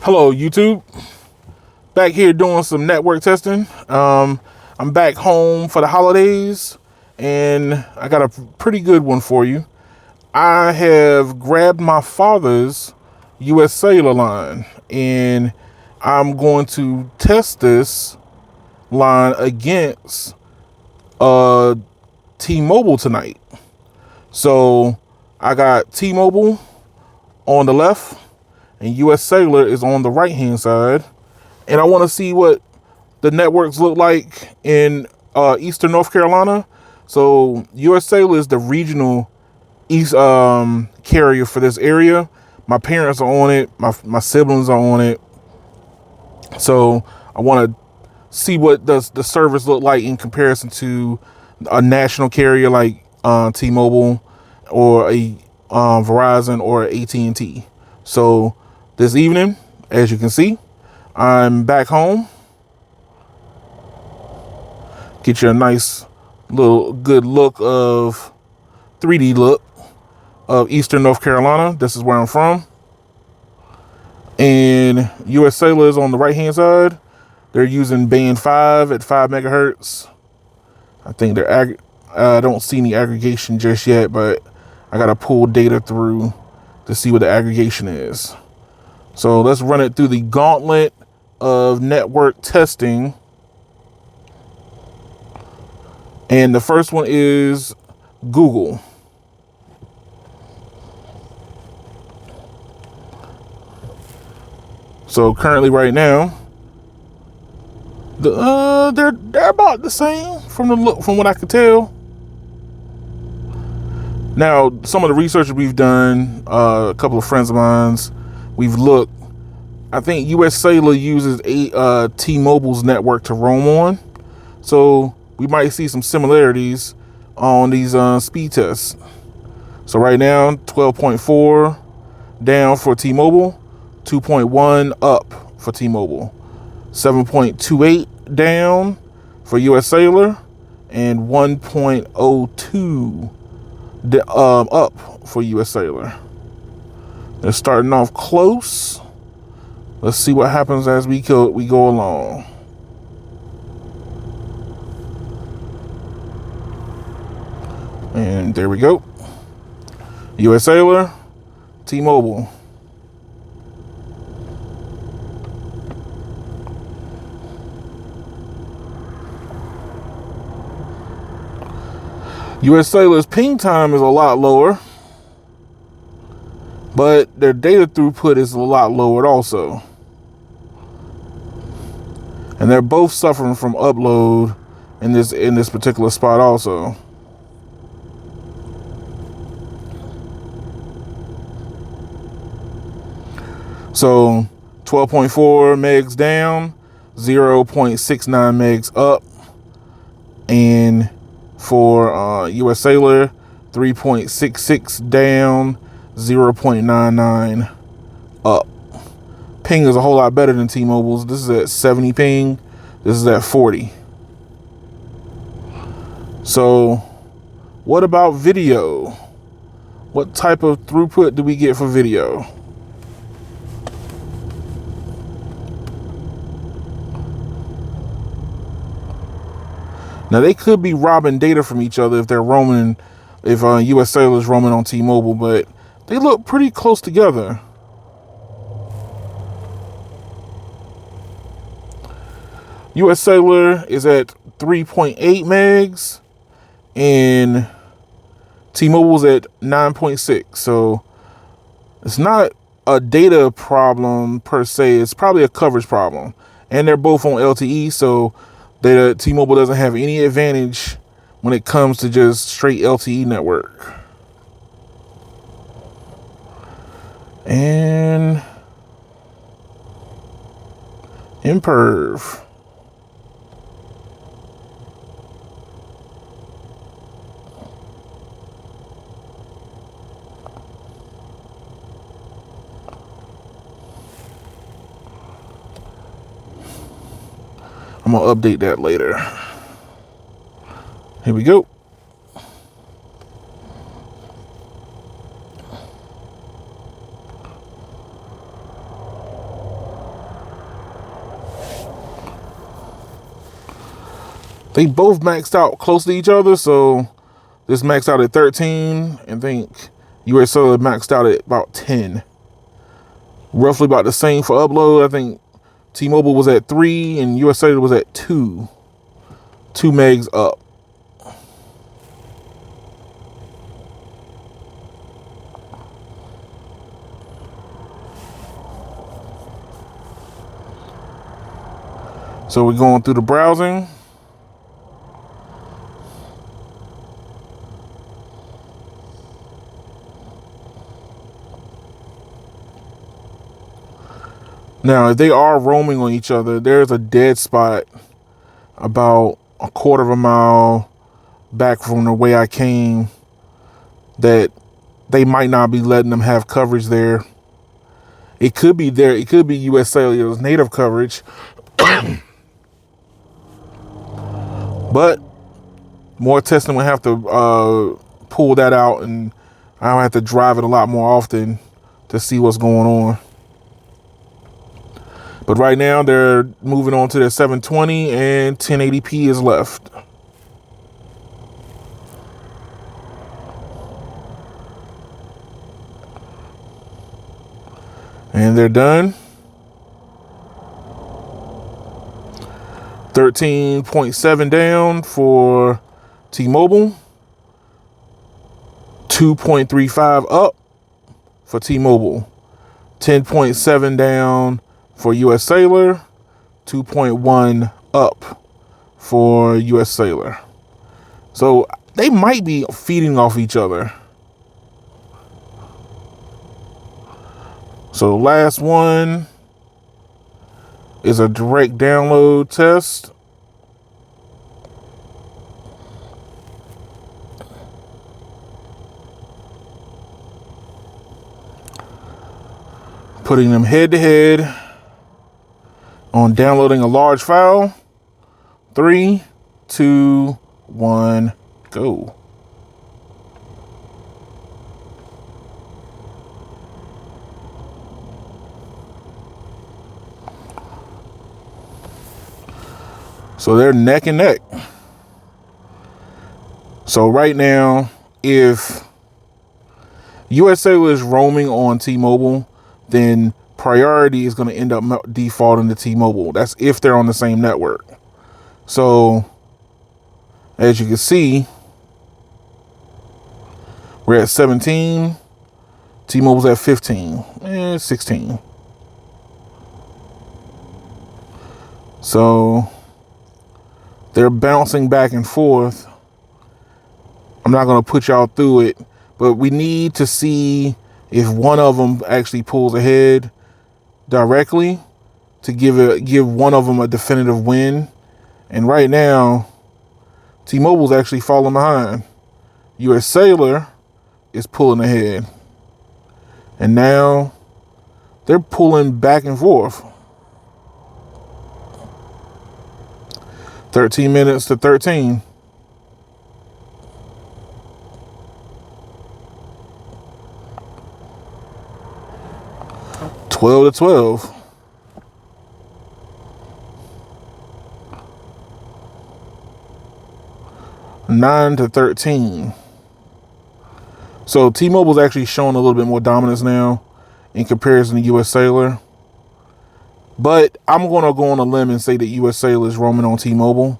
Hello, YouTube. Back here doing some network testing. I'm back home for the holidays, and I got a pretty good one for you. I have grabbed my father's US Cellular line, and I'm going to test this line against Tmobile tonight. So I got Tmobile on the left, and US Cellular is on the right hand side. And I want to see what the networks look like in Eastern North Carolina. So US Cellular is the regional east carrier for this area. My parents are on it. My siblings are on it. So I want to see what does the service look like in comparison to a national carrier like Tmobile or a Verizon or AT&T. So this evening, as you can see, I'm back home. Get you a nice little good look of 3D look of Eastern North Carolina. This is where I'm from. And US Cellular is on the right hand side. They're using band 5 at 5 megahertz. I think I don't see any aggregation just yet, but I gotta pull data through to see what the aggregation is. So let's run it through the gauntlet of network testing. And the first one is Google. So currently right now, they're about the same from the look, from what I could tell. Now, some of the research we've done, a couple of friends of mine's, we've looked. I think US Cellular uses T-Mobile's network to roam on, so we might see some similarities on these speed tests. So right now, 12.4 down for T-Mobile, 2.1 up for T-Mobile, 7.28 down for US Cellular, and 1.02 up for US Cellular. They're starting off close. Let's see what happens as we go along. And there we go. US Cellular, T-Mobile. US Cellular's ping time is a lot lower, but their data throughput is a lot lowered also. And they're both suffering from upload in this particular spot also. So 12.4 megs down, 0.69 megs up, and for US Cellular, 3.66 down, 0.99 up. Ping is a whole lot better than T-Mobile's. This is at 70 ping. This is at 40. So what about video? What type of throughput do we get for video? Now they could be robbing data from each other if they're roaming, if US Cellular is roaming on T-Mobile, but they look pretty close together. US Cellular is at 3.8 megs and T-Mobile's at 9.6. So it's not a data problem per se. It's probably a coverage problem. And they're both on LTE, so T-Mobile doesn't have any advantage when it comes to just straight LTE network. And imperv. I'm gonna update that later. Here we go. They both maxed out close to each other, so this maxed out at 13, and I think US Cellular maxed out at about 10. Roughly about the same for upload. I think T-Mobile was at 3 and US Cellular was at 2 megs up. So we're going through the browsing. Now, if they are roaming on each other, there's a dead spot about a quarter of a mile back from the way I came that they might not be letting them have coverage there. It could be there. It could be US Cellular's native coverage. But more testing will have to pull that out, and I'll have to drive it a lot more often to see what's going on. But right now they're moving on to their 720 and 1080p is left. And they're done. 13.7 down for T-Mobile. 2.35 up for T-Mobile. 10.7 down for US Cellular. 2.1 up for US Cellular. So they might be feeding off each other. So last one is a direct download test. Putting them head to head on downloading a large file. 3, 2, 1, go. So they're neck and neck. So right now, if US Cellular is roaming on T-Mobile, then priority is going to end up defaulting to T-Mobile. That's if they're on the same network. So as you can see, we're at 17. T-Mobile's at 15 and 16. So they're bouncing back and forth. I'm not going to put y'all through it, but we need to see if one of them actually pulls ahead directly to give one of them a definitive win. And right now, T-Mobile's actually falling behind. US Cellular is pulling ahead. And now they're pulling back and forth. 13 minutes to 13. $12 to $12. $9 to $13. So T-Mobile's actually showing a little bit more dominance now in comparison to US Cellular. But I'm going to go on a limb and say that US Cellular is roaming on T-Mobile.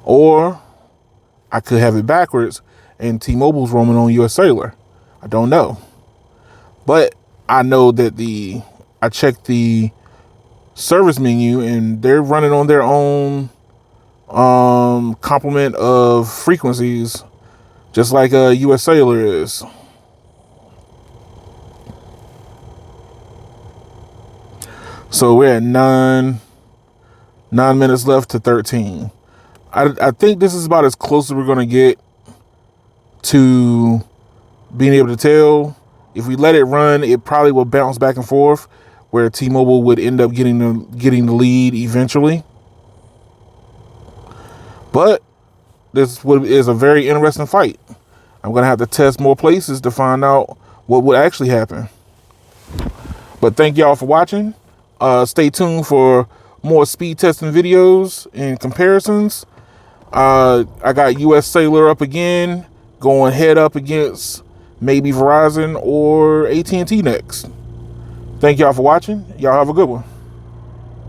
Or I could have it backwards and T-Mobile's roaming on US Cellular. I don't know. But I know that I checked the service menu and they're running on their own complement of frequencies, just like US Cellular is. So we're at 9 minutes left to 13. I think this is about as close as we're going to get to being able to tell. If we let it run, it probably will bounce back and forth, where T-Mobile would end up getting the lead eventually. But this is a very interesting fight. I'm going to have to test more places to find out what would actually happen. But thank y'all for watching. Stay tuned for more speed testing videos and comparisons. I got US Cellular up again, going head up against maybe Verizon or AT&T next. Thank y'all for watching. Y'all have a good one.